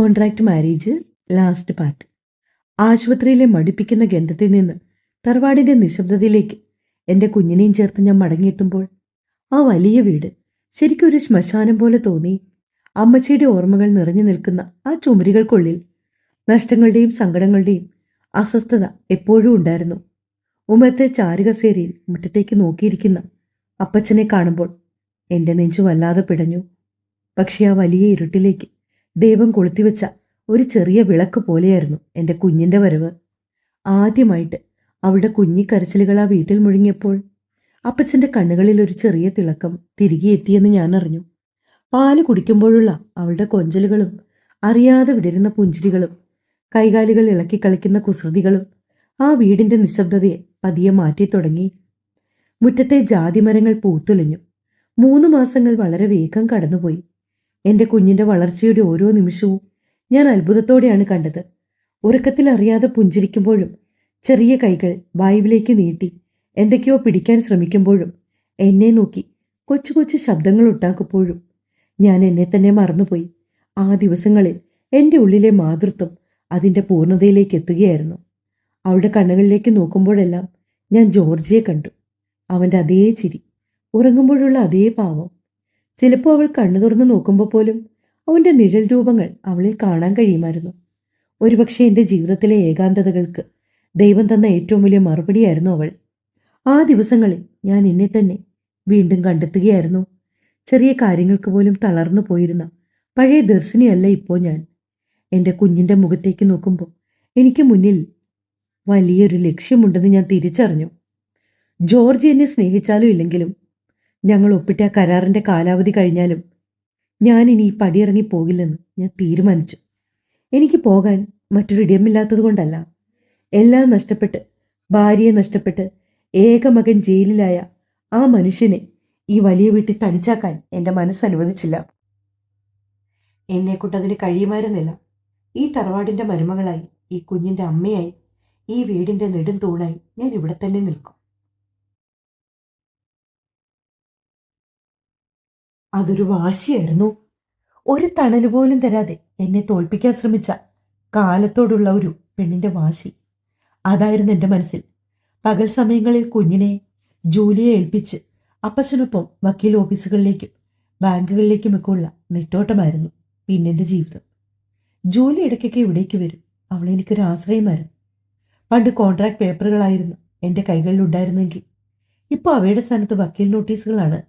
Contract marriage last part. ആശുപത്രിയിലെ മടുപ്പിക്കുന്ന ഗന്ധത്തിൽ നിന്ന് തറവാടിന്റെ നിശബ്ദതയിലേക്ക് എൻ്റെ കുഞ്ഞിനെയും ചേർത്ത് ഞാൻ മടങ്ങിയെത്തുമ്പോൾ ആ വലിയ വീട് ശരിക്കും ഒരു ശ്മശാനം പോലെ തോന്നി. അമ്മച്ചിയുടെ ഓർമ്മകൾ നിറഞ്ഞു നിൽക്കുന്ന ആ ചുമരുകൾക്കുള്ളിൽ നഷ്ടങ്ങളുടെയും സങ്കടങ്ങളുടെയും അസ്വസ്ഥത എപ്പോഴും ഉണ്ടായിരുന്നു. ഉമ്മത്തെ ചാരുകസേരയിൽ മുറ്റത്തേക്ക് നോക്കിയിരിക്കുന്ന അപ്പച്ചനെ കാണുമ്പോൾ എൻ്റെ നെഞ്ചു വല്ലാതെ പിടഞ്ഞു. പക്ഷേ ആ വലിയ ഇരുട്ടിലേക്ക് ദൈവം കൊളുത്തിവെച്ച ഒരു ചെറിയ വിളക്ക് പോലെയായിരുന്നു എൻ്റെ കുഞ്ഞിൻ്റെ വരവ്. ആദ്യമായിട്ട് അവളുടെ കുഞ്ഞിക്കരച്ചിലുകൾ ആ വീട്ടിൽ മുഴുങ്ങിയപ്പോൾ അപ്പച്ചൻ്റെ കണ്ണുകളിൽ ഒരു ചെറിയ തിളക്കം തിരികെ എത്തിയെന്ന് ഞാൻ അറിഞ്ഞു. പാല് കുടിക്കുമ്പോഴുള്ള അവളുടെ കൊഞ്ചലുകളും അറിയാതെ വിടരുന്ന പുഞ്ചിരികളും കൈകാലുകൾ ഇളക്കി കളിക്കുന്ന കുസൃതികളും ആ വീടിൻ്റെ നിശബ്ദതയെ പതിയെ മാറ്റി തുടങ്ങി. മുറ്റത്തെ ജാതിമരങ്ങൾ പൂത്തുലഞ്ഞു. 3 മാസങ്ങൾ വളരെ വേഗം കടന്നുപോയി. എൻ്റെ കുഞ്ഞിൻ്റെ വളർച്ചയുടെ ഓരോ നിമിഷവും ഞാൻ അത്ഭുതത്തോടെയാണ് കണ്ടത്. ഉറക്കത്തിൽ അറിയാതെ പുഞ്ചിരിക്കുമ്പോഴും ചെറിയ കൈകൾ വായുവിലേക്ക് നീട്ടി എന്തൊക്കെയോ പിടിക്കാൻ ശ്രമിക്കുമ്പോഴും എന്നെ നോക്കി കൊച്ചു കൊച്ചു ശബ്ദങ്ങൾ ഉണ്ടാക്കുമ്പോഴും ഞാൻ എന്നെ തന്നെ മറന്നുപോയി. ആ ദിവസങ്ങളിൽ എൻ്റെ ഉള്ളിലെ മാതൃത്വം അതിൻ്റെ പൂർണ്ണതയിലേക്ക് എത്തുകയായിരുന്നു. അവളുടെ കണ്ണുകളിലേക്ക് നോക്കുമ്പോഴെല്ലാം ഞാൻ ജോർജിയെ കണ്ടു. അവൻ്റെ അതേ ചിരി, ഉറങ്ങുമ്പോഴുള്ള അതേ ഭാവം. ചിലപ്പോൾ അവൾ കണ്ണു തുറന്ന് നോക്കുമ്പോൾ പോലും അവൻ്റെ നിഴൽ രൂപങ്ങൾ അവളിൽ കാണാൻ കഴിയുമായിരുന്നു. ഒരുപക്ഷെ എൻ്റെ ജീവിതത്തിലെ ഏകാന്തതകൾക്ക് ദൈവം തന്ന ഏറ്റവും വലിയ മറുപടിയായിരുന്നു അവൾ. ആ ദിവസങ്ങളിൽ ഞാൻ എന്നെ തന്നെ വീണ്ടും കണ്ടെത്തുകയായിരുന്നു. ചെറിയ കാര്യങ്ങൾക്ക് പോലും തളർന്നു പോയിരുന്ന പഴയ ദർശിനിയല്ല ഇപ്പോൾ ഞാൻ. എൻ്റെ കുഞ്ഞിൻ്റെ മുഖത്തേക്ക് നോക്കുമ്പോൾ എനിക്ക് മുന്നിൽ വലിയൊരു ലക്ഷ്യമുണ്ടെന്ന് ഞാൻ തിരിച്ചറിഞ്ഞു. ജോർജ് എന്നെ സ്നേഹിച്ചാലും ഇല്ലെങ്കിലും, ഞങ്ങൾ ഒപ്പിട്ട കരാറിൻ്റെ കാലാവധി കഴിഞ്ഞാലും ഞാൻ ഇനി ഈ പടിയിറങ്ങി പോകില്ലെന്ന് ഞാൻ തീരുമാനിച്ചു. എനിക്ക് പോകാൻ മറ്റൊരിടമില്ലാത്തത് കൊണ്ടല്ല. എല്ലാം നഷ്ടപ്പെട്ട്, ഭാര്യയെ നഷ്ടപ്പെട്ട്, ഏകമകൻ ജയിലിലായ ആ മനുഷ്യനെ ഈ വലിയ വീട്ടിൽ തനിച്ചാക്കാൻ എൻ്റെ മനസ്സനുവദിച്ചില്ല. എന്നെക്കൊണ്ടതിന് കഴിയുമായിരുന്നില്ല. ഈ തറവാടിൻ്റെ മരുമകളായി, ഈ കുഞ്ഞിൻ്റെ അമ്മയായി, ഈ വീടിൻ്റെ നെടും തൂണായി ഞാൻ ഇവിടെ തന്നെ നിൽക്കും. അതൊരു വാശിയായിരുന്നു. ഒരു തണൽ പോലും തരാതെ എന്നെ തോൽപ്പിക്കാൻ ശ്രമിച്ച കാലത്തോടുള്ള ഒരു പെണ്ണിൻ്റെ വാശി. അതായിരുന്നു എൻ്റെ മനസ്സിൽ. പകൽ സമയങ്ങളിൽ കുഞ്ഞിനെ ജോലിയെ ഏൽപ്പിച്ച് അപ്പച്ചനൊപ്പം വക്കീൽ ഓഫീസുകളിലേക്കും ബാങ്കുകളിലേക്കുമൊക്കെ ഉള്ള നെട്ടോട്ടമായിരുന്നു പിന്നെ എൻ്റെ ജീവിതം. ജോലി ഇടയ്ക്കൊക്കെ ഇവിടേക്ക് വരും. അവളെനിക്കൊരു ആശ്രയമായിരുന്നു. പണ്ട് കോൺട്രാക്ട് പേപ്പറുകളായിരുന്നു എൻ്റെ കൈകളിലുണ്ടായിരുന്നെങ്കിൽ ഇപ്പോൾ അവയുടെ സ്ഥാനത്ത് വക്കീൽ നോട്ടീസുകളാണ്.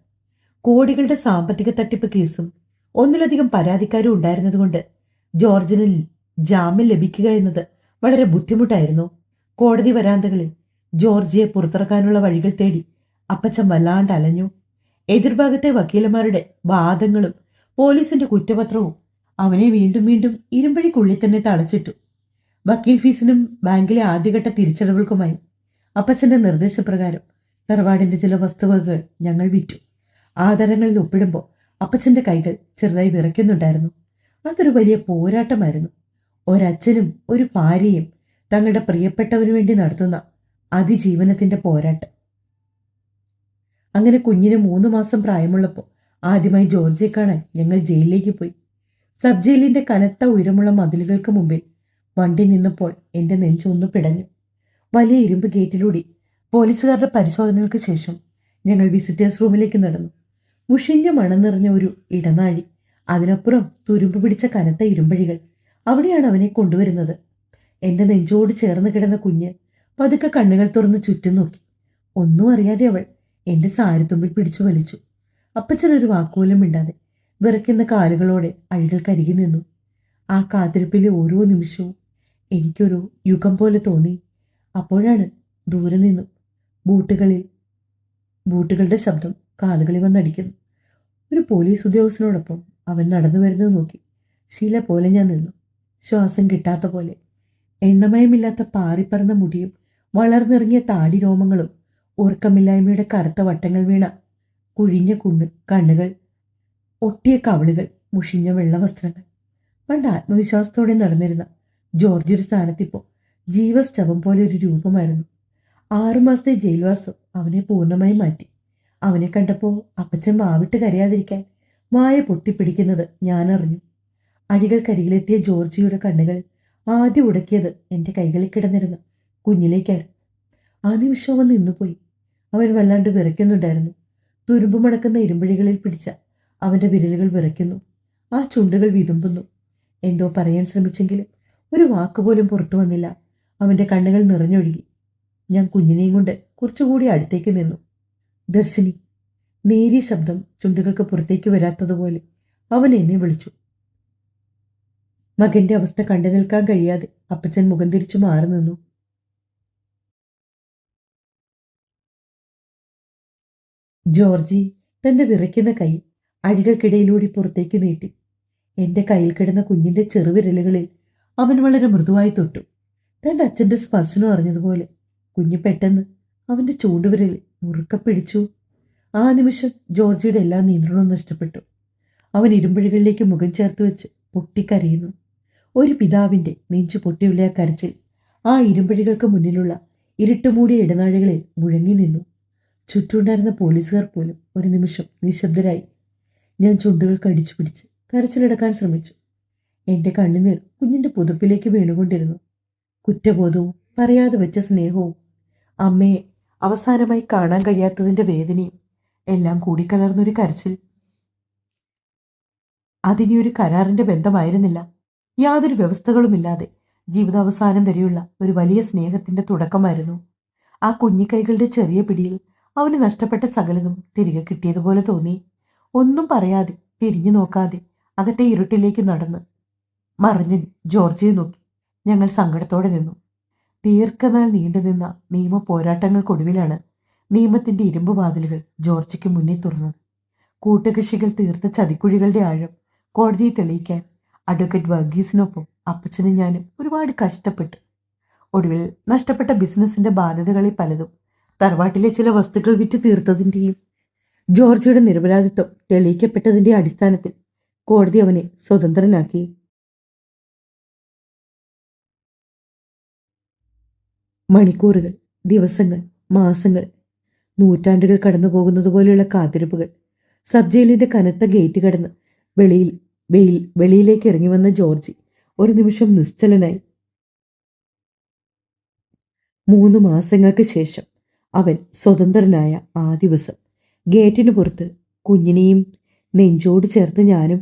കോടികളുടെ സാമ്പത്തിക തട്ടിപ്പ് കേസും ഒന്നിലധികം പരാതിക്കാരും ഉണ്ടായിരുന്നതുകൊണ്ട് ജോർജിന് ജാമ്യം ലഭിക്കുക എന്നത് വളരെ ബുദ്ധിമുട്ടായിരുന്നു. കോടതി വരാന്തകളിൽ ജോർജിയെ പുറത്തിറക്കാനുള്ള വഴികൾ തേടി അപ്പച്ചൻ വല്ലാണ്ട് അലഞ്ഞു. എതിർഭാഗത്തെ വക്കീലന്മാരുടെ വാദങ്ങളും പോലീസിന്റെ കുറ്റപത്രവും അവനെ വീണ്ടും വീണ്ടും ഇരുമ്പഴിക്കുള്ളിൽ തന്നെ തളച്ചിട്ടു. വക്കീൽ ഫീസിനും ബാങ്കിലെ ആദ്യഘട്ട തിരിച്ചടവുകൾക്കുമായി അപ്പച്ചന്റെ നിർദ്ദേശപ്രകാരം തറവാടിന്റെ ചില വസ്തുവകകൾ ഞങ്ങൾ വിറ്റു. ആധാരങ്ങളിൽ ഒപ്പിടുമ്പോൾ അപ്പച്ചന്റെ കൈകൾ ചെറുതായി വിറയ്ക്കുന്നുണ്ടായിരുന്നു. അതൊരു വലിയ പോരാട്ടമായിരുന്നു. ഒരച്ഛനും ഒരു ഭാര്യയും തങ്ങളുടെ പ്രിയപ്പെട്ടവനു വേണ്ടി നടത്തുന്ന അതിജീവനത്തിന്റെ പോരാട്ടം. അങ്ങനെ കുഞ്ഞിന് 3 മാസം പ്രായമുള്ളപ്പോൾ ആദ്യമായി ജോർജിയെ കാണാൻ ഞങ്ങൾ ജയിലിലേക്ക് പോയി. സബ് ജയിലിന്റെ കനത്ത ഉയരമുള്ള മതിലുകൾക്ക് മുമ്പിൽ വണ്ടി നിന്നപ്പോൾ എൻ്റെ നെഞ്ചൊന്നു പിടഞ്ഞു. വലിയ ഇരുമ്പ് ഗേറ്റിലൂടെ പോലീസുകാരുടെ പരിശോധനകൾക്ക് ശേഷം ഞങ്ങൾ വിസിറ്റേഴ്സ് റൂമിലേക്ക് നടന്നു. മുഷിഞ്ഞ മണം നിറഞ്ഞ ഒരു ഇടനാഴി, അതിനപ്പുറം തുരുമ്പ് പിടിച്ച കനത്ത ഇരുമ്പഴികൾ. അവിടെയാണ് അവനെ കൊണ്ടുവരുന്നത്. എൻ്റെ നെഞ്ചോട് ചേർന്ന് കിടന്ന കുഞ്ഞ് പതുക്കെ കണ്ണുകൾ തുറന്ന് ചുറ്റും നോക്കി. ഒന്നും അറിയാതെ അവൾ എൻ്റെ സാരിത്തുമ്പിൽ പിടിച്ചു വലിച്ചു. അപ്പച്ചനൊരു വാക്കുപോലും മിണ്ടാതെ വിറയ്ക്കുന്ന കാലുകളോടെ അഴികൾക്കരികി നിന്നു. ആ കാത്തിരിപ്പിലെ ഓരോ നിമിഷവും എനിക്കൊരു യുഗം പോലെ തോന്നി. അപ്പോഴാണ് ദൂരെ നിന്നും ബൂട്ടുകളുടെ ശബ്ദം കാലുകളിൽ വന്നടിക്കുന്നു. ഒരു പോലീസ് ഉദ്യോഗസ്ഥനോടൊപ്പം അവൻ നടന്നു വരുന്നത് നോക്കി ശീല പോലെ ഞാൻ നിന്നു. ശ്വാസം കിട്ടാത്ത പോലെ. എണ്ണമയമില്ലാത്ത പാറിപ്പറന്ന മുടിയും വളർന്നിറങ്ങിയ താടി രോമങ്ങളും ഉറക്കമില്ലായ്മയുടെ കറുത്ത വട്ടങ്ങൾ വീണ കുഴിഞ്ഞ കണ്ണുകൾ, ഒട്ടിയ കവളുകൾ, മുഷിഞ്ഞ വെള്ളവസ്ത്രങ്ങൾ. പണ്ട് ആത്മവിശ്വാസത്തോടെ നടന്നിരുന്ന ജോർജ് ഒരു സ്ഥാനത്തിപ്പോൾ ജീവസ്തവം പോലെ ഒരു രൂപമായിരുന്നു. 6 മാസത്തെ ജയിൽവാസം അവനെ പൂർണ്ണമായി മാറ്റി. അവനെ കണ്ടപ്പോൾ അപ്പച്ചൻ വാവിട്ട് കരയാതിരിക്കാൻ വായ പൊത്തിപ്പിടിക്കുന്നത് ഞാൻ അറിഞ്ഞു. അരികൾക്കരികിലെത്തിയ ജോർജിയുടെ കണ്ണുകൾ ആദ്യം ഉടക്കിയത് എൻ്റെ കൈകളിൽ കിടന്നിരുന്ന കുഞ്ഞിലേക്കായിരുന്നു. ആ നിമിഷം അവൻ നിന്നുപോയി. അവൻ വല്ലാണ്ട് വിറയ്ക്കുന്നുണ്ടായിരുന്നു. തുരുമ്പ് മണക്കുന്ന ഇരുമ്പഴികളിൽ പിടിച്ച അവൻ്റെ വിരലുകൾ വിറയ്ക്കുന്നു. ആ ചുണ്ടുകൾ വിതുമ്പുന്നു. എന്തോ പറയാൻ ശ്രമിച്ചെങ്കിലും ഒരു വാക്കുപോലും പുറത്തു വന്നില്ല. അവൻ്റെ കണ്ണുകൾ നിറഞ്ഞൊഴുകി. ഞാൻ കുഞ്ഞിനെയും കൊണ്ട് കുറച്ചുകൂടി അടുത്തേക്ക് നിന്നു. ദർശിനി. നേരിയ ശബ്ദം ചുണ്ടുകൾക്ക് പുറത്തേക്ക് വരാത്തതുപോലെ അവൻ എന്നെ വിളിച്ചു. മകന്റെ അവസ്ഥ കണ്ടു നിൽക്കാൻ കഴിയാതെ അപ്പച്ചൻ മുഖം തിരിച്ചു മാറി നിന്നു. ജോർജി തന്റെ വിറയ്ക്കുന്ന കൈ അഴികൾക്കിടയിലൂടെ പുറത്തേക്ക് നീട്ടി. എന്റെ കയ്യിൽ കിടന്ന കുഞ്ഞിന്റെ ചെറുവിരലുകളിൽ അവൻ വളരെ മൃദുവായി തൊട്ടു. തന്റെ അച്ഛന്റെ സ്പർശനം അറിഞ്ഞതുപോലെ കുഞ്ഞ് പെട്ടെന്ന് അവന്റെ ചൂണ്ടുവിരൽ മുറുക്ക പിടിച്ചു. ആ നിമിഷം ജോർജിയുടെ എല്ലാ നിയന്ത്രണവും നഷ്ടപ്പെട്ടു. അവൻ ഇരുമ്പഴികളിലേക്ക് മുഖം ചേർത്ത് വെച്ച് പൊട്ടിക്കരയുന്നു. ഒരു പിതാവിന്റെ നെഞ്ചു പൊട്ടിയുള്ള ആ കരച്ചിൽ ആ ഇരുമ്പഴികൾക്ക് മുന്നിലുള്ള ഇരുട്ടുമൂടിയ ഇടനാഴികളിൽ മുഴങ്ങി നിന്നു. ചുറ്റുണ്ടായിരുന്ന പോലീസുകാർ പോലും ഒരു നിമിഷം നിശബ്ദരായി. ഞാൻ ചുണ്ടുകൾ കടിച്ചു പിടിച്ച് കരച്ചിലടക്കാൻ ശ്രമിച്ചു. എന്റെ കണ്ണുനീർ കുഞ്ഞിന്റെ പുതുപ്പിലേക്ക് വീണുകൊണ്ടിരുന്നു. കുറ്റബോധവും പറയാതെ വെച്ച സ്നേഹവും അമ്മയെ അവസാനമായി കാണാൻ കഴിയാത്തതിന്റെ വേദനയും എല്ലാം കൂടിക്കലർന്നൊരു കരച്ചിൽ. അതിനി ഒരു കരാറിന്റെ ബന്ധമായിരുന്നില്ല. യാതൊരു വ്യവസ്ഥകളുമില്ലാതെ ജീവിതാവസാനം വരെയുള്ള ഒരു വലിയ സ്നേഹത്തിന്റെ തുടക്കമായിരുന്നു. ആ കുഞ്ഞിക്കൈകളുടെ ചെറിയ പിടിയിൽ അവന് നഷ്ടപ്പെട്ട സകലതും തിരികെ കിട്ടിയതുപോലെ തോന്നി. ഒന്നും പറയാതെ തിരിഞ്ഞു നോക്കാതെ അകത്തെ ഇരുട്ടിലേക്ക് നടന്ന് മറിഞ്ഞ് ജോർജിയെ നോക്കി ഞങ്ങൾ സങ്കടത്തോടെ നിന്നു. ദീർഘനാൾ നീണ്ടുനിന്ന നിയമ പോരാട്ടങ്ങൾക്കൊടുവിലാണ് നിയമത്തിന്റെ ഇരുമ്പ് വാതിലുകൾ ജോർജിക്ക് മുന്നിൽ തുറന്നത്. കൂട്ടുകക്ഷികൾ തീർത്ത ചതിക്കുഴികളുടെ ആഴം കോടതിയെ തെളിയിക്കാൻ അഡ്വക്കേറ്റ് വർഗീസിനൊപ്പം അപ്പച്ചനും ഞാനും ഒരുപാട് കഷ്ടപ്പെട്ടു. ഒടുവിൽ നഷ്ടപ്പെട്ട ബിസിനസിന്റെ ബാധ്യതകളിൽ പലതും തറവാട്ടിലെ ചില വസ്തുക്കൾ വിറ്റ് തീർത്തതിൻ്റെയും ജോർജിയുടെ നിരപരാധിത്വം തെളിയിക്കപ്പെട്ടതിന്റെ അടിസ്ഥാനത്തിൽ കോടതി അവനെ സ്വതന്ത്രനാക്കി. മണിക്കൂറുകൾ, ദിവസങ്ങൾ, മാസങ്ങൾ, നൂറ്റാണ്ടുകൾ കടന്നു പോകുന്നത് പോലെയുള്ള കാത്തിരിപ്പുകൾ. സബ് ജയിലിന്റെ കനത്ത ഗേറ്റ് കടന്ന് വെളിയിലേക്ക് ഇറങ്ങി വന്ന ജോർജി ഒരു നിമിഷം നിശ്ചലനായി. 3 മാസങ്ങൾക്ക് ശേഷം അവൻ സ്വതന്ത്രനായ ആ ദിവസം ഗേറ്റിന് പുറത്ത് കുഞ്ഞിനെയും നെഞ്ചോട് ചേർത്ത് ഞാനും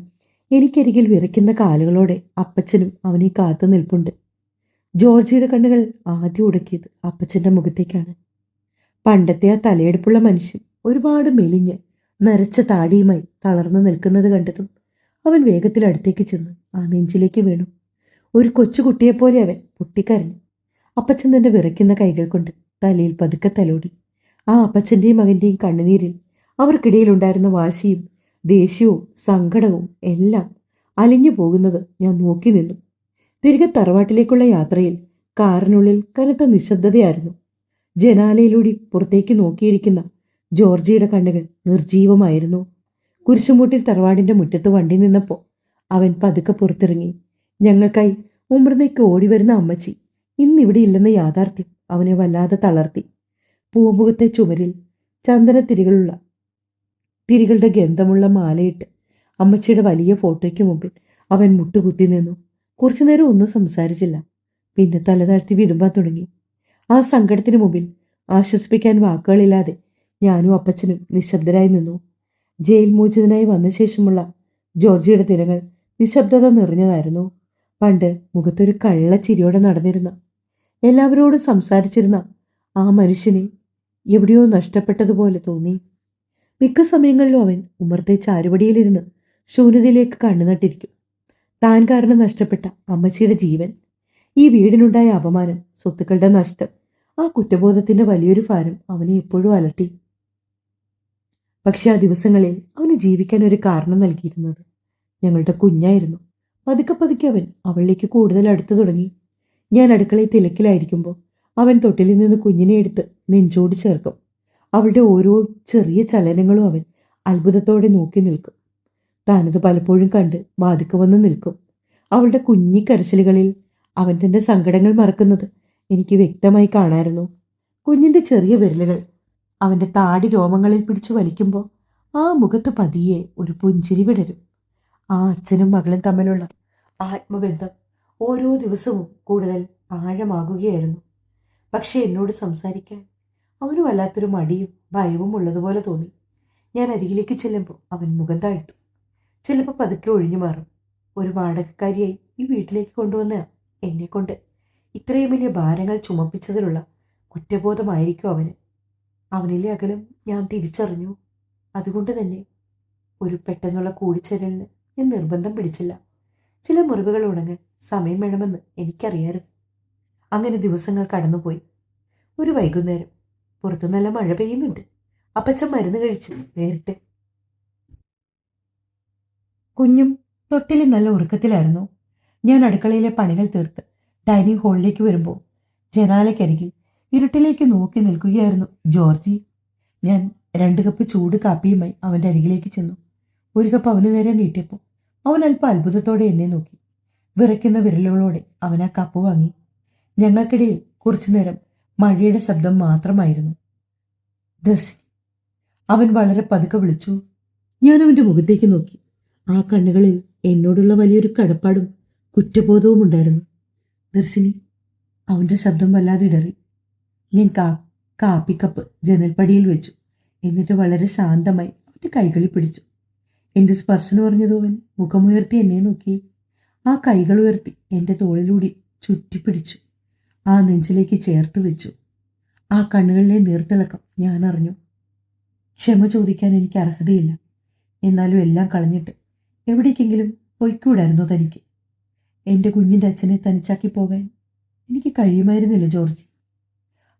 എനിക്കരികിൽ വിറയ്ക്കുന്ന കാലുകളോടെ അപ്പച്ചനും അവനെ കാത്തു നിൽപ്പുണ്ട്. ജോർജിയുടെ കണ്ണുകൾ ആദ്യം ഉടക്കിയത് അപ്പച്ചൻ്റെ മുഖത്തേക്കാണ്. പണ്ടത്തെ ആ തലയെടുപ്പുള്ള മനുഷ്യൻ ഒരുപാട് മെലിഞ്ഞ് നരച്ച താടിയുമായി തളർന്നു നിൽക്കുന്നത് കണ്ടതും അവൻ വേഗത്തിൽ അടുത്തേക്ക് ചെന്ന് ആ നെഞ്ചിലേക്ക് വീണു. ഒരു കൊച്ചുകുട്ടിയെപ്പോലെ അവൻ പൊട്ടിക്കരഞ്ഞു. അപ്പച്ചൻ തന്റെ വിറയ്ക്കുന്ന കൈകൾ കൊണ്ട് തലയിൽ പതുക്കെ തലോടി. ആ അപ്പച്ചൻ്റെയും മകൻ്റെയും കണ്ണുനീരിൽ അവർക്കിടയിലുണ്ടായിരുന്ന വാശിയും ദേഷ്യവും സങ്കടവും എല്ലാം അലിഞ്ഞു പോകുന്നത് ഞാൻ നോക്കി നിന്നു. തിരികെ തറവാട്ടിലേക്കുള്ള യാത്രയിൽ കാറിനുള്ളിൽ കനത്ത നിശബ്ദതയായിരുന്നു. ജനാലയിലൂടെ പുറത്തേക്ക് നോക്കിയിരിക്കുന്ന ജോർജിയുടെ കണ്ണുകൾ നിർജീവമായിരുന്നു. കുരിശുമൂട്ടിൽ തറവാടിന്റെ മുറ്റത്ത് വണ്ടി നിന്നപ്പോൾ അവൻ പതുക്കെ പുറത്തിറങ്ങി. ഞങ്ങൾക്കായി ഉമ്രന്നേക്ക് ഓടിവരുന്ന അമ്മച്ചി ഇന്നിവിടെ ഇല്ലെന്ന യാഥാർത്ഥ്യം അവനെ വല്ലാതെ തളർത്തി. പൂമുഖത്തെ ചുമരിൽ തിരികളുടെ ഗന്ധമുള്ള മാലയിട്ട് അമ്മച്ചിയുടെ വലിയ ഫോട്ടോയ്ക്ക് മുമ്പിൽ അവൻ മുട്ടുകുത്തി നിന്നു. കുറച്ചുനേരം ഒന്നും സംസാരിച്ചില്ല. പിന്നെ തല താഴ്ത്തി വിതുമ്പാൻ തുടങ്ങി. ആ സങ്കടത്തിന് മുമ്പിൽ ആശ്വസിപ്പിക്കാൻ വാക്കുകളില്ലാതെ ഞാനും അപ്പച്ചനും നിശബ്ദരായി നിന്നു. ജയിൽ മോചിതനായി വന്ന ശേഷമുള്ള ജോർജിയുടെ ദിനങ്ങൾ നിശബ്ദത നിറഞ്ഞതായിരുന്നു. പണ്ട് മുഖത്തൊരു കള്ളച്ചിരിയോടെ നടന്നിരുന്ന, എല്ലാവരോടും സംസാരിച്ചിരുന്ന ആ മനുഷ്യനെ എവിടെയോ നഷ്ടപ്പെട്ടതുപോലെ തോന്നി. മിക്ക സമയങ്ങളിലും അവൻ ഉമ്മർത്തെ ചാരുപടിയിലിരുന്ന് ശൂന്യതയിലേക്ക് കണ്ണുനട്ടിരിക്കും. താൻ കാരണം നഷ്ടപ്പെട്ട അമ്മച്ചിയുടെ ജീവൻ, ഈ വീടിനുണ്ടായ അപമാനം, സ്വത്തുക്കളുടെ നഷ്ടം, ആ കുറ്റബോധത്തിന്റെ വലിയൊരു ഭാരം അവനെ എപ്പോഴും അലട്ടി. പക്ഷെ ആ ദിവസങ്ങളിൽ അവന് ജീവിക്കാൻ ഒരു കാരണം നൽകിയിരുന്നത് ഞങ്ങളുടെ കുഞ്ഞായിരുന്നു. പതുക്കെ പതുക്കെ അവൻ അവളിലേക്ക് കൂടുതൽ അടുത്തു തുടങ്ങി. ഞാൻ അടുക്കളയിൽ തിലക്കിലായിരിക്കുമ്പോൾ അവൻ തൊട്ടിലിൽ നിന്ന് കുഞ്ഞിനെ എടുത്ത് നെഞ്ചോട് ചേർക്കും. അവളുടെ ഓരോ ചെറിയ ചലനങ്ങളും അവൻ അത്ഭുതത്തോടെ നോക്കി നിൽക്കും. താനത് പലപ്പോഴും കണ്ട് ബാധിക്ക് വന്ന് നിൽക്കും. അവളുടെ കുഞ്ഞി കരച്ചിലുകളിൽ അവൻ തന്റെ സങ്കടങ്ങൾ മറക്കുന്നത് എനിക്ക് വ്യക്തമായി കാണായിരുന്നു. കുഞ്ഞിന്റെ ചെറിയ വിരലുകൾ അവന്റെ താടി രോമങ്ങളിൽ പിടിച്ചു വലിക്കുമ്പോൾ ആ മുഖത്ത് പതിയെ ഒരു പുഞ്ചിരി വിടരും. ആ അച്ഛനും മകളും തമ്മിലുള്ള ആത്മബന്ധം ഓരോ ദിവസവും കൂടുതൽ ആഴമാകുകയായിരുന്നു. പക്ഷെ എന്നോട് സംസാരിക്കാൻ അവന് വല്ലാത്തൊരു മടിയും ഭയവും ഉള്ളതുപോലെ തോന്നി. ഞാൻ അരികിലേക്ക് ചെല്ലുമ്പോൾ അവൻ മുഖം താഴ്ത്തു. ചിലപ്പോൾ പതുക്കെ ഒഴിഞ്ഞു മാറും. ഒരു വാടകക്കാരിയായി ഈ വീട്ടിലേക്ക് കൊണ്ടുവന്ന എന്നെക്കൊണ്ട് ഇത്രയും വലിയ ഭാരങ്ങൾ ചുമപ്പിച്ചതിലുള്ള കുറ്റബോധമായിരിക്കും അവന്. അവനിലെ അകലം ഞാൻ തിരിച്ചറിഞ്ഞു. അതുകൊണ്ട് തന്നെ ഒരു പെട്ടെന്നുള്ള കൂടിച്ചേരലിന് ഞാൻ നിർബന്ധം പിടിച്ചില്ല. ചില മുറിവുകൾ ഉണങ്ങാൻ സമയം വേണമെന്ന് എനിക്കറിയായിരുന്നു. അങ്ങനെ ദിവസങ്ങൾ കടന്നുപോയി. ഒരു വൈകുന്നേരം പുറത്തു നല്ല മഴ പെയ്യുന്നുണ്ട്. അപ്പച്ചൻ മരുന്ന് കഴിച്ച് നേരത്തെ. കുഞ്ഞും തൊട്ടിലിൽ നല്ല ഉറക്കത്തിലായിരുന്നു. ഞാൻ അടുക്കളയിലെ പണികൾ തീർത്ത് ഡൈനിങ് ഹാളിലേക്ക് വരുമ്പോൾ ജനാലയ്ക്കരികിൽ ഇരുട്ടിലേക്ക് നോക്കി നിൽക്കുകയായിരുന്നു ജോർജി. ഞാൻ 2 കപ്പ് ചൂട് കാപ്പിയുമായി അവൻ്റെ അരികിലേക്ക് ചെന്നു. ഒരു കപ്പ് അവന് നേരെ നീട്ടിയപ്പോൾ അവൻ അല്പം അത്ഭുതത്തോടെ എന്നെ നോക്കി. വിറയ്ക്കുന്ന വിരലുകളോടെ അവൻ ആ കപ്പ് വാങ്ങി. ഞങ്ങൾക്കിടയിൽ കുറച്ചുനേരം മഴയുടെ ശബ്ദം മാത്രമായിരുന്നു. ദർശി, അവൻ വളരെ പതുക്കെ വിളിച്ചു. ഞാൻ അവൻ്റെ മുഖത്തേക്ക് നോക്കി. ആ കണ്ണുകളിൽ എന്നോടുള്ള വലിയൊരു കടപ്പാടും കുറ്റബോധവും ഉണ്ടായിരുന്നു. ദർശിനി, അവൻ്റെ ശബ്ദം വല്ലാതെ ഇടറി. ഞാൻ കാപ്പിക്കപ്പ് ജനൽപ്പടിയിൽ വെച്ചു. എന്നിട്ട് വളരെ ശാന്തമായി അവൻ്റെ കൈകളിൽ പിടിച്ചു. എൻ്റെ സ്പർശനം പറഞ്ഞതോ അവൻ മുഖമുയർത്തി എന്നെ നോക്കി. ആ കൈകൾ ഉയർത്തി എൻ്റെ തോളിലൂടെ ചുറ്റിപ്പിടിച്ചു. ആ നെഞ്ചിലേക്ക് ചേർത്ത് വെച്ചു. ആ കണ്ണുകളിലെ നീർത്തിളക്കം ഞാൻ അറിഞ്ഞു. ക്ഷമ ചോദിക്കാൻ എനിക്ക് അർഹതയില്ല. എന്നാലും എല്ലാം കളഞ്ഞിട്ട് എവിടേക്കെങ്കിലും പൊയ്ക്കൂടായിരുന്നു തനിക്ക്? എൻ്റെ കുഞ്ഞിൻ്റെ അച്ഛനെ തനിച്ചാക്കി പോകാൻ എനിക്ക് കഴിയുമായിരുന്നില്ല ജോർജി.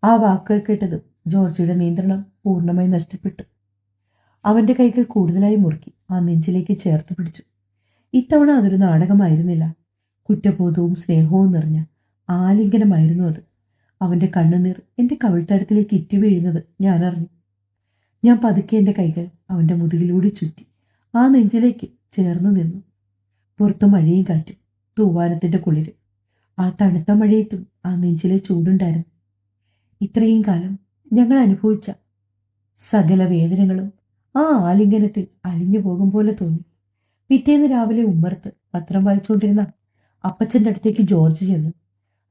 ആ വാക്കുകൾ കേട്ടതും ജോർജിയുടെ നിയന്ത്രണം പൂർണ്ണമായി നഷ്ടപ്പെട്ടു. അവൻ്റെ കൈകൾ കൂടുതലായി മുറുക്കി ആ നെഞ്ചിലേക്ക് ചേർത്ത് പിടിച്ചു. ഇത്തവണ അതൊരു നാടകമായിരുന്നില്ല. കുറ്റബോധവും സ്നേഹവും നിറഞ്ഞ ആലിംഗനമായിരുന്നു അത്. അവൻ്റെ കണ്ണുനീർ എൻ്റെ കവിൾത്തടത്തിലേക്ക് ഇറ്റി വീഴുന്നത് ഞാൻ അറിഞ്ഞു. ഞാൻ പതുക്കെ എൻ്റെ കൈകൾ അവൻ്റെ മുതുകിലൂടെ ചുറ്റി ആ നെഞ്ചിലേക്ക് ചേർന്നു നിന്നു. പുറത്ത് മഴയും കാറ്റും, തൂവാനത്തിൻ്റെ കുളിര്. ആ തണുത്ത മഴയത്തും ആ നെഞ്ചിലെ ചൂടുണ്ടായിരുന്നു. ഇത്രയും കാലം ഞങ്ങൾ അനുഭവിച്ച സകല വേദനകളും ആ ആലിംഗനത്തിൽ അലിഞ്ഞു പോകും പോലെ തോന്നി. പിറ്റേന്ന് രാവിലെ ഉമ്മർത്ത് പത്രം വായിച്ചുകൊണ്ടിരുന്ന അപ്പച്ചൻ്റെ അടുത്തേക്ക് ജോർജ് ചെന്നു.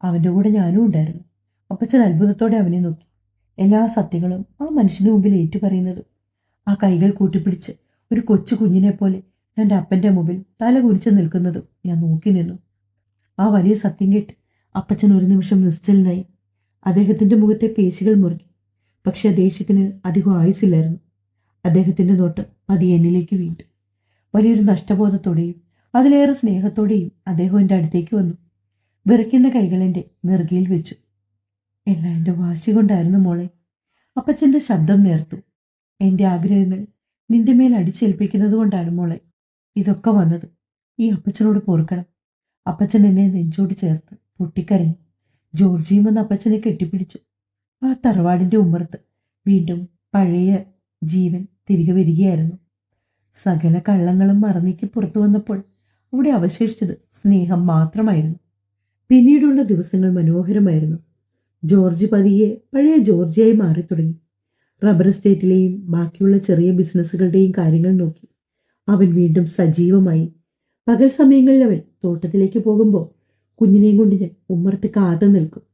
അവൻ്റെ കൂടെ ഞാനും ഉണ്ടായിരുന്നു. അപ്പച്ചൻ അത്ഭുതത്തോടെ അവനെ നോക്കി. എല്ലാ സത്യങ്ങളും ആ മനുഷ്യന് മുമ്പിൽ ഏറ്റുപറയുന്നതും ആ കൈകൾ കൂട്ടിപ്പിടിച്ച് ഒരു കൊച്ചു കുഞ്ഞിനെ പോലെ തൻ്റെ അപ്പൻ്റെ മുമ്പിൽ തല കുനിച്ച് നിൽക്കുന്നതും ഞാൻ നോക്കി നിന്നു. ആ വലിയ സത്യം കേട്ട് അപ്പച്ചൻ ഒരു നിമിഷം നിശ്ചലനായി. അദ്ദേഹത്തിൻ്റെ മുഖത്തെ പേശികൾ മുറുകി. പക്ഷെ ആ ദേഷ്യത്തിന് അധികം ആയുസില്ലായിരുന്നു. അദ്ദേഹത്തിൻ്റെ നോട്ടം പതിയെ എന്നിലേക്ക് വീണ്ടു. വലിയൊരു നഷ്ടബോധത്തോടെയും അതിലേറെ സ്നേഹത്തോടെയും അദ്ദേഹം എൻ്റെ അടുത്തേക്ക് വന്നു. വിറയ്ക്കുന്ന കൈകൾ എൻ്റെ നെറുകയിൽ വെച്ചു. എല്ലാം എൻ്റെ വാശി കൊണ്ടായിരുന്നു മോളെ. അപ്പച്ചൻ്റെ ശബ്ദം നേർത്തു. എൻ്റെ ആഗ്രഹങ്ങൾ നിന്റെ മേൽ അടിച്ചേൽപ്പിക്കുന്നത് കൊണ്ടാണ് മോളെ ഇതൊക്കെ വന്നത്. ഈ അപ്പച്ചനോട് പൊറുക്കണം. അപ്പച്ചൻ എന്നെ നെഞ്ചോട് ചേർത്ത് പൊട്ടിക്കരഞ്ഞു. ജോർജിയും വന്ന് അപ്പച്ചനെ കെട്ടിപ്പിടിച്ചു. ആ തറവാടിൻ്റെ ഉമ്മർത്ത് വീണ്ടും പഴയ ജീവൻ തിരികെ വരികയായിരുന്നു. സകല കള്ളങ്ങളും മറന്നേക്ക് പുറത്തു വന്നപ്പോൾ അവിടെ അവശേഷിച്ചത് സ്നേഹം മാത്രമായിരുന്നു. പിന്നീടുള്ള ദിവസങ്ങൾ മനോഹരമായിരുന്നു. ജോർജ് പതിയെ പഴയ ജോർജിയായി മാറി തുടങ്ങി. റബ്ബർ എസ്റ്റേറ്റിലെയും ബാക്കിയുള്ള ചെറിയ ബിസിനസ്സുകളുടെയും കാര്യങ്ങൾ നോക്കി അവൻ വീണ്ടും സജീവമായി. പകൽ സമയങ്ങളിൽ അവൻ തോട്ടത്തിലേക്ക് പോകുമ്പോൾ കുഞ്ഞിനെയും കൊണ്ട് ഞാൻ ഉമ്മർത്ത് കാത്തു നിൽക്കും.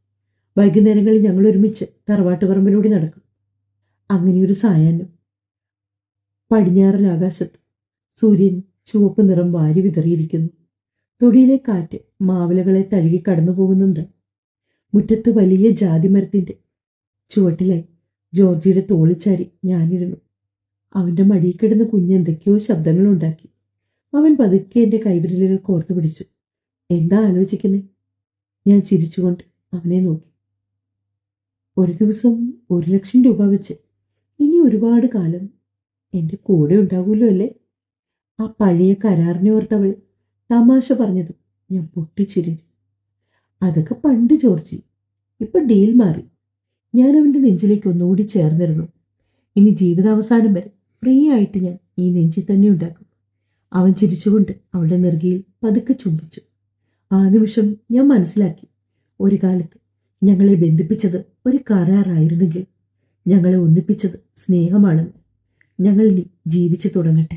വൈകുന്നേരങ്ങളിൽ ഞങ്ങൾ ഒരുമിച്ച് തറവാട്ടുപറമ്പിലൂടെ നടക്കും. അങ്ങനെയൊരു സായാഹ്നം. പടിഞ്ഞാറൻ ആകാശത്ത് സൂര്യൻ ചുവപ്പ് നിറം വാരി വിതറിയിരിക്കുന്നു. തൊടിയിലെ കാറ്റ് മാവിലകളെ തഴുകി കടന്നു പോകുന്നുണ്ട്. മുറ്റത്ത് വലിയ ജാതിമരത്തിൻ്റെ ചുവട്ടിലായി ജോർജിയുടെ തോളിച്ചാരി ഞാനിരുന്നു. അവൻ്റെ മടിയിൽ കിടന്ന് കുഞ്ഞ് എന്തൊക്കെയോ ശബ്ദങ്ങളുണ്ടാക്കി. അവൻ പതുക്കെ എൻ്റെ കൈവിരലുകൾ കോർത്തു പിടിച്ചു. എന്താ ആലോചിക്കുന്നേ? ഞാൻ ചിരിച്ചുകൊണ്ട് അവനെ നോക്കി. ഒരു ദിവസം 1,00,000 രൂപ വെച്ച് ഇനി ഒരുപാട് കാലം എൻ്റെ കൂടെ ഉണ്ടാകുമല്ലോ അല്ലേ? ആ പഴയ കരാറിനെ ഓർത്തവൾ തമാശ പറഞ്ഞതും ഞാൻ പൊട്ടിച്ചിരിഞ്ഞു. അതൊക്കെ പണ്ട് ജോർജി. ഇപ്പൊ ഡീൽ മാറി. ഞാൻ അവൻ്റെ നെഞ്ചിലേക്ക് ഒന്നുകൂടി ചേർന്നിരുന്നു. ഇനി ജീവിതാവസാനം വരെ ഫ്രീ ആയിട്ട് ഞാൻ ഈ നെഞ്ചിൽ തന്നെ ഉണ്ടാക്കും. അവൻ ചിരിച്ചുകൊണ്ട് അവളുടെ നെറുകയിൽ പതുക്കെ ചുംബിച്ചു. ആ നിമിഷം ഞാൻ മനസ്സിലാക്കി, ഒരു കാലത്ത് ഞങ്ങളെ ബന്ധിപ്പിച്ചത് ഒരു കരാറായിരുന്നെങ്കിൽ ഞങ്ങളെ ഒന്നിപ്പിച്ചത് സ്നേഹമാണെന്ന്. ഞങ്ങൾ ഇനി ജീവിച്ചു തുടങ്ങട്ടെ.